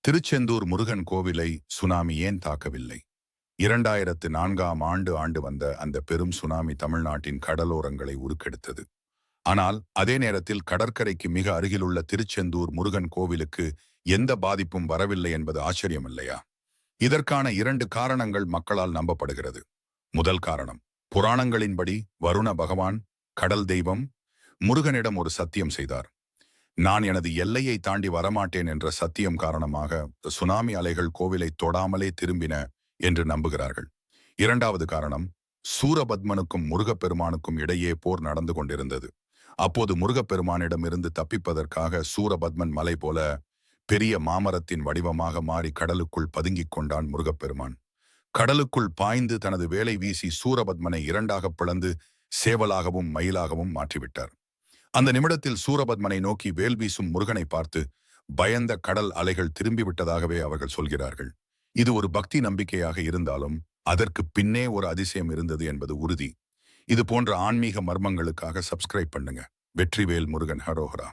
திருச்செந்தூர் முருகன் கோவிலை சுனாமி ஏன் தாக்கவில்லை? 2004ஆம் ஆண்டு வந்த அந்த பெரும் சுனாமி தமிழ்நாட்டின் கடலோரங்களை உருக்கெடுத்தது. ஆனால் அதே நேரத்தில் கடற்கரைக்கு மிக அருகிலுள்ள திருச்செந்தூர் முருகன் கோவிலுக்கு எந்த பாதிப்பும் வரவில்லை என்பது ஆச்சரியம் இல்லையா? இதற்கான 2 காரணங்கள் மக்களால் நம்பப்படுகிறது. முதல் காரணம், புராணங்களின்படி வருண பகவான், கடல் தெய்வம், முருகனிடம் ஒரு சத்தியம் செய்தார். நான் எனது எல்லையை தாண்டி வரமாட்டேன் என்ற சத்தியம் காரணமாக சுனாமி அலைகள் கோவிலை தொடாமலே திரும்பின என்று நம்புகிறார்கள். 2வது காரணம், சூரபத்மனுக்கும் முருகப்பெருமானுக்கும் இடையே போர் நடந்து கொண்டிருந்தது. அப்போது முருகப்பெருமானிடமிருந்து தப்பிப்பதற்காக சூரபத்மன் மலை போல பெரிய மாமரத்தின் வடிவமாக மாறி கடலுக்குள் பதுங்கிக் கொண்டான் முருகப்பெருமான். கடலுக்குள் பாய்ந்து தனது வேலை வீசி சூரபத்மனை 2ஆக பிளந்து சேவலாகவும் மயிலாகவும் மாற்றிவிட்டார். அந்த நிமிடத்தில் சூரபத்மனை நோக்கி வேல் வீசும் முருகனை பார்த்து பயந்த கடல் அலைகள் திரும்பிவிட்டதாகவே அவர்கள் சொல்கிறார்கள். இது ஒரு பக்தி நம்பிக்கையாக இருந்தாலும் அதற்கு பின்னே ஒரு அதிசயம் இருந்தது என்பது உறுதி. இது போன்ற ஆன்மீக மர்மங்களுக்காக சப்ஸ்கிரைப் பண்ணுங்க. வெற்றிவேல் முருகன் ஹரோஹரா.